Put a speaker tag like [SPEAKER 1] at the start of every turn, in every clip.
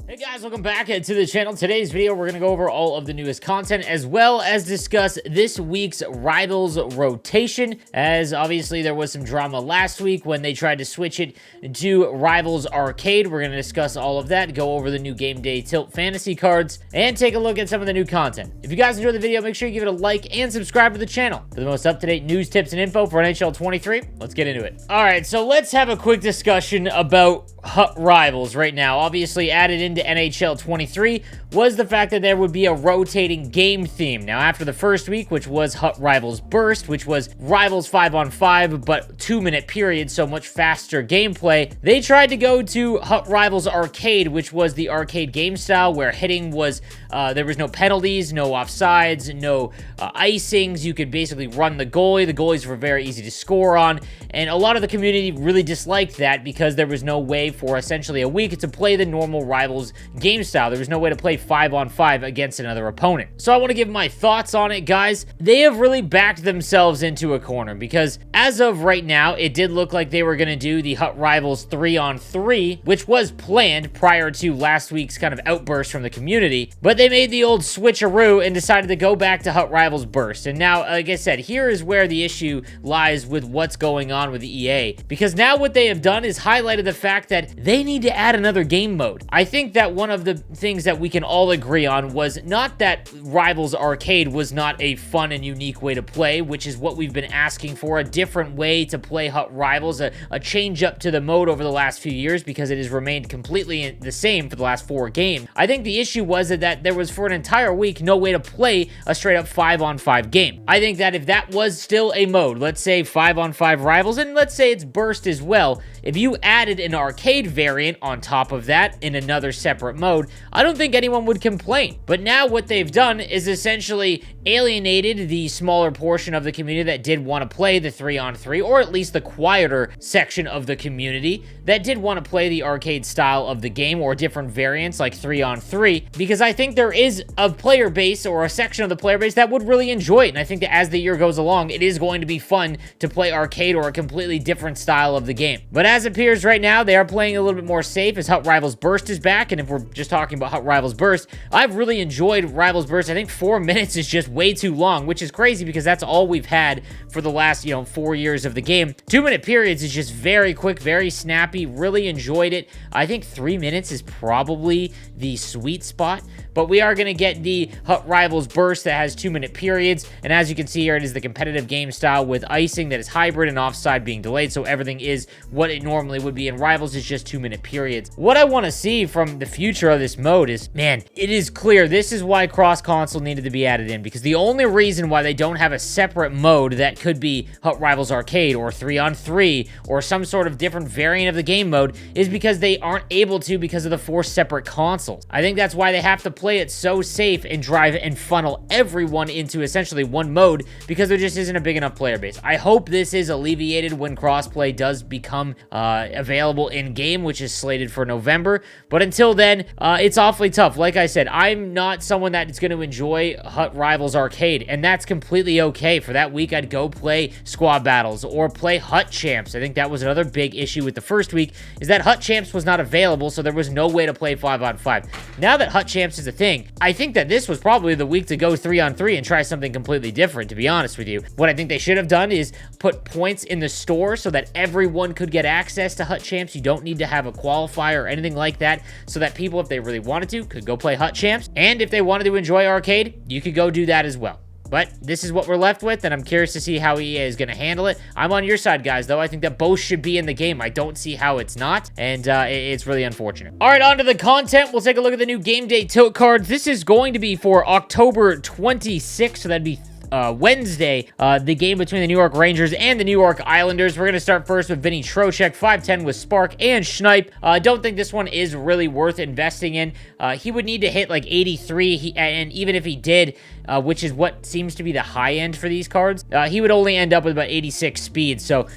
[SPEAKER 1] Hey guys, welcome back to the channel. Today's video, we're going to go over all of the newest content as well as discuss this week's Rivals rotation, as obviously there was some drama last week when they tried to switch it to Rivals Arcade. We're going to discuss all of that, go over the new Game Day Tilt Fantasy cards, and take a look at some of the new content. If you guys enjoyed the video, make sure you give it a like and subscribe to the channel for the most up-to-date news, tips, and info for NHL 23. Let's get into it. All right, so let's have a quick discussion about Hut Rivals right now. Obviously added into NHL 23 was the fact that there would be a rotating game theme. Now, after the first week, which was Hut Rivals Burst, which was Rivals 5-on-5, but 2-minute period, so much faster gameplay, they tried to go to Hut Rivals Arcade, which was the arcade game style where hitting was, there was no penalties, no offsides, no icings. You could basically run the goalie. The goalies were very easy to score on, and a lot of the community really disliked that because there was no way for essentially a week to play the normal Rivals game style. There was no way to play 5-on-5 against another opponent. So I want to give my thoughts on it, guys. They have really backed themselves into a corner because as of right now, it did look like they were going to do the Hut Rivals 3-on-3, which was planned prior to last week's kind of outburst from the community, but they made the old switcheroo and decided to go back to Hut Rivals Burst. And now, like I said, here is where the issue lies with what's going on with EA, because now what they have done is highlighted the fact that they need to add another game mode. I think that one of the things that we can all agree on was not that Rivals Arcade was not a fun and unique way to play, which is what we've been asking for, a different way to play Hut Rivals, a change up to the mode over the last few years, because it has remained completely the same for the last 4 games. I think the issue was that there was for an entire week no way to play a straight up 5-on-5 game. I think that if that was still a mode, let's say 5-on-5 Rivals, and let's say it's Burst as well, if you added an arcade variant on top of that in another separate mode, I don't think anyone would complain. But now what they've done is essentially alienated the smaller portion of the community that did want to play the 3-on-3, or at least the quieter section of the community that did want to play the arcade style of the game or different variants like 3-on-3, because I think there is a player base or a section of the player base that would really enjoy it. And I think that as the year goes along, it is going to be fun to play arcade or a completely different style of the game. But as it appears right now, they are playing a little bit more safe as Hut Rivals Burst is back. And if we're just talking about Hut Rivals Burst, I've really enjoyed Rivals Burst. I think 4 minutes is just way too long, which is crazy because that's all we've had for the last, 4 years of the game. 2-minute periods is just very quick, very snappy. Really enjoyed it. I think 3 minutes is probably the sweet spot, but we are going to get the Hut Rivals Burst that has 2-minute periods. And as you can see here, it is the competitive game style with icing that is hybrid and offside being delayed. So everything is what it normally would be in Rivals, is just 2-minute periods. What I want to see from the future of this mode is, man, it is clear this is why cross-console needed to be added in, because the only reason why they don't have a separate mode that could be Hut Rivals Arcade or 3-on-3 or some sort of different variant of the game mode is because they aren't able to because of the 4 separate consoles. I think that's why they have to play it so safe and drive and funnel everyone into essentially one mode, because there just isn't a big enough player base. I hope this is alleviated when crossplay does become available in-game, which is slated for November. But until then, it's awfully tough. Like I said, I'm not someone that is going to enjoy Hut Rivals Arcade, and that's completely okay. For that week, I'd go play Squad Battles or play Hut Champs. I think that was another big issue with the first week, is that Hut Champs was not available, so there was no way to play 5-on-5. Now that Hut Champs is a thing, I think that this was probably the week to go 3-on-3 and try something completely different, to be honest with you. What I think they should have done is put points in the store so that everyone could get access to Hut Champs. You don't need to have a qualifier or anything like that, so that people, if they really wanted to, could go play Hut Champs. And if they wanted to enjoy arcade, you could go do that as well. But this is what we're left with, and I'm curious to see how EA is going to handle it. I'm on your side, guys, though. I think that both should be in the game. I don't see how it's not, and it's really unfortunate. All right, on to the content. We'll take a look at the new Game Day Tilt cards. This is going to be for October 26th, so that'd be Wednesday, the game between the New York Rangers and the New York Islanders. We're going to start first with Vinny Trocheck, 5'10" with Spark and Schneip. I don't think this one is really worth investing in. He would need to hit like 83, and even if he did, which is what seems to be the high end for these cards, he would only end up with about 86 speed. So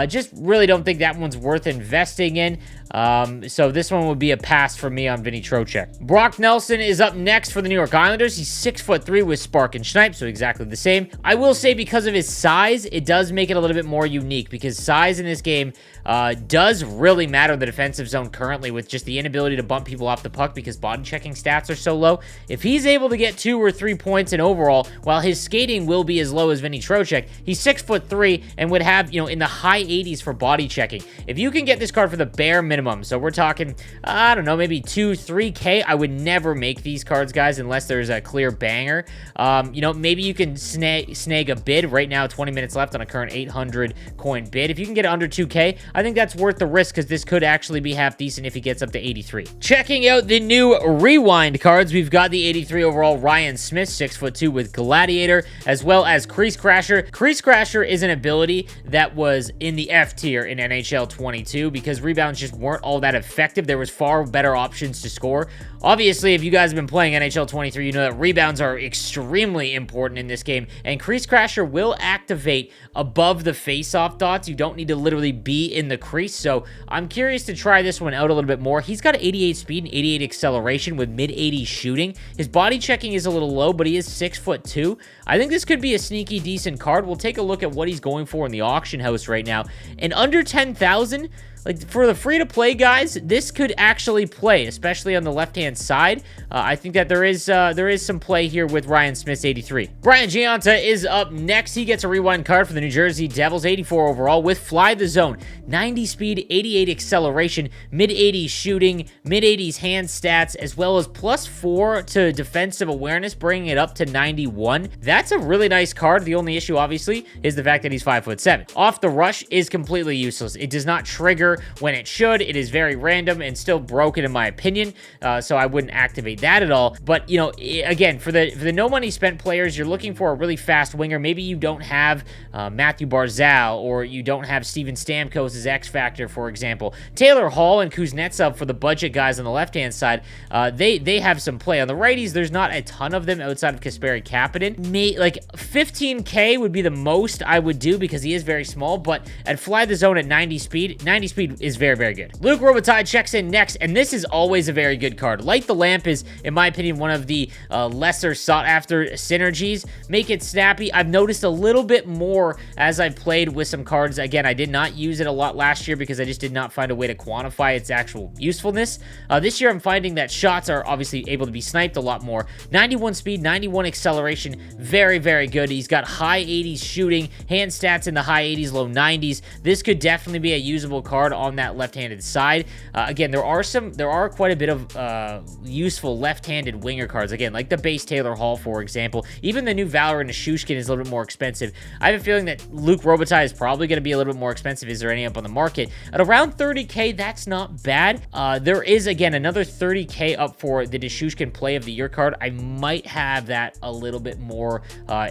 [SPEAKER 1] just really don't think that one's worth investing in. So this one would be a pass for me on Vinny Trocheck. Brock Nelson is up next for the New York Islanders. He's 6'3" with Spark and Schneip, so exactly the same. same. I will say because of his size, it does make it a little bit more unique because size in this game does really matter in the defensive zone currently with just the inability to bump people off the puck because body checking stats are so low. If he's able to get 2 or 3 points in overall, while his skating will be as low as Vinny Trocheck, he's 6'3" and would have, in the high 80s for body checking. If you can get this card for the bare minimum, so we're talking, I don't know, maybe 2-3K, I would never make these cards, guys, unless there's a clear banger. Maybe you can snag a bid. Right now, 20 minutes left on a current 800 coin bid. If you can get it under 2K, I think that's worth the risk because this could actually be half decent if he gets up to 83. Checking out the new Rewind cards, we've got the 83 overall Ryan Smith, 6'2" with Gladiator, as well as Crease Crasher. Crease Crasher is an ability that was in the F tier in NHL 22 because rebounds just weren't all that effective. There was far better options to score. Obviously, if you guys have been playing NHL 23, you know that rebounds are extremely important in this game, and Crease Crasher will activate above the face-off dots. You don't need to literally be in the crease, so I'm curious to try this one out a little bit more. He's got 88 speed and 88 acceleration with mid-80s shooting. His body checking is a little low, but he is 6'2". I think this could be a sneaky decent card. We'll take a look at what he's going for in the auction house right now. And under 10,000, like for the free-to-play guys, this could actually play, especially on the left-hand side. I think that there is some play here with Ryan Smith's 83. Brian Giunta is up next. He gets a rewind card for the New Jersey Devils, 84 overall with Fly the Zone, 90 speed, 88 acceleration, mid-80s shooting, mid-80s hand stats, as well as +4 to defensive awareness, bringing it up to 91. That's a really nice card. The only issue, obviously, is the fact that he's 5'7". Off the rush is completely useless. It does not trigger when it should. It is very random and still broken in my opinion, so I wouldn't activate that at all. But again, for the no money spent players, you're looking for a really fast winger. Maybe you don't have Matthew Barzal, or you don't have Steven Stamkos' X Factor, for example. Taylor Hall and Kuznetsov for the budget guys on the left hand side, they have some play. On the righties, there's not a ton of them outside of Kasperi Kapanen. Like 15K would be the most I would do because he is very small, but at Fly the Zone at 90 speed is very, very good. Luke Robitaille checks in next, and this is always a very good card. Light the Lamp is, in my opinion, one of the lesser sought-after synergies. Make it snappy. I've noticed a little bit more as I've played with some cards. Again, I did not use it a lot last year because I just did not find a way to quantify its actual usefulness. This year, I'm finding that shots are obviously able to be sniped a lot more. 91 speed, 91 acceleration, very, very good. He's got high 80s shooting, hand stats in the high 80s, low 90s. This could definitely be a usable card on that left-handed side. Again, there are quite a bit of useful left-handed winger cards. Again, like the base Taylor Hall, for example. Even the new Valor Nichushkin is a little bit more expensive. I have a feeling that Luke Robitaille is probably going to be a little bit more expensive. Is there any up on the market? At around 30K, that's not bad. There is, again, another 30K up for the Nichushkin Play of the Year card. I might have that a little bit more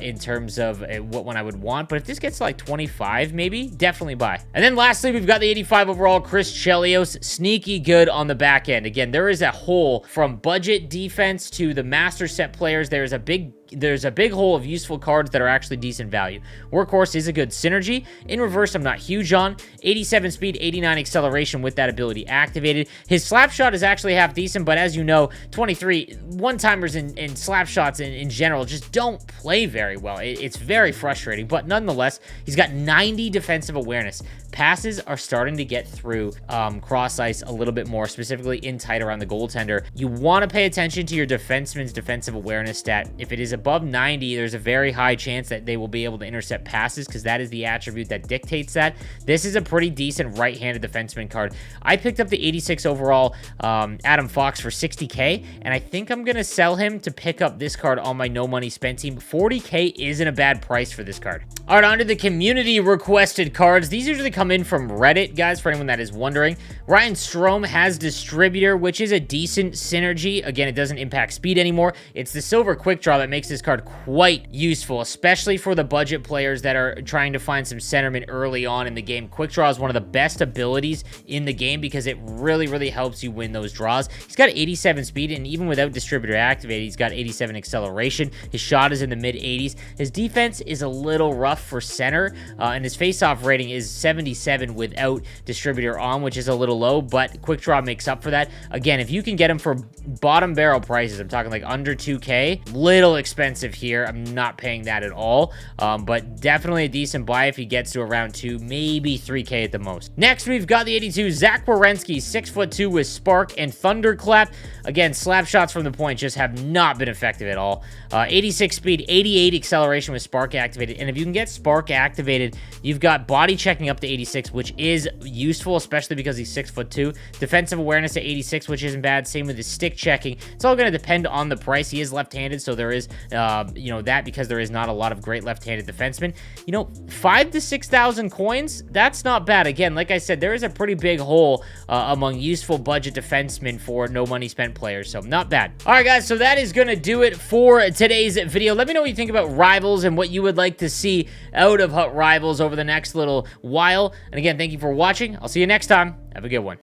[SPEAKER 1] in terms of what one I would want, but if this gets to like 25, maybe, definitely buy. And then lastly, we've got the 85 overall Chris Chelios, sneaky good on the back end. Again, there is a hole from budget defense to the master set players. There's a big hole of useful cards that are actually decent value. Workhorse is a good synergy. In reverse, I'm not huge on. 87 speed, 89 acceleration with that ability activated. His slap shot is actually half decent, but as you know, 23 one-timers and slap shots in general just don't play very well. It's very frustrating, but nonetheless, he's got 90 defensive awareness. Passes are starting to get through cross ice a little bit more, specifically in tight around the goaltender. You want to pay attention to your defenseman's defensive awareness stat. If it is above 90, there's a very high chance that they will be able to intercept passes because that is the attribute that dictates that. This is a pretty decent right-handed defenseman card. I picked up the 86 overall Adam Fox for 60K, and I think I'm going to sell him to pick up this card on my no money spent team. 40K isn't a bad price for this card. All right, on to the community requested cards. These usually come in from Reddit, guys, for anyone that is wondering. Ryan Strome has Distributor, which is a decent synergy. Again, it doesn't impact speed anymore. It's the silver quick draw that makes this card quite useful, especially for the budget players that are trying to find some centerman early on in the game. Quick draw is one of the best abilities in the game because it really, really helps you win those draws. He's got 87 speed, and even without Distributor activated, he's got 87 acceleration. His shot is in the mid-80s. His defense is a little rough for center, and his face-off rating is 77 without Distributor on, which is a little low, but Quick Draw makes up for that. Again, if you can get him for bottom barrel prices, I'm talking like under 2K, little expensive expensive here. I'm not paying that at all, but definitely a decent buy if he gets to around 2, maybe 3K at the most. Next, we've got the 82 Zach Werenski, 6'2" with Spark and Thunderclap. Again, slap shots from the point just have not been effective at all. 86 speed, 88 acceleration with Spark activated, and if you can get Spark activated, you've got body checking up to 86, which is useful, especially because he's 6'2". Defensive awareness at 86, which isn't bad. Same with his stick checking. It's all going to depend on the price. He is left-handed, so there is, that because there is not a lot of great left-handed defensemen. 5,000 to 6,000 coins, that's not bad. Again, like I said, there is a pretty big hole among useful budget defensemen for no money spent players, so not bad. All right, guys, so that is going to do it for today's video. Let me know what you think about Rivals and what you would like to see out of Rivals over the next little while. And again, thank you for watching. I'll see you next time. Have a good one.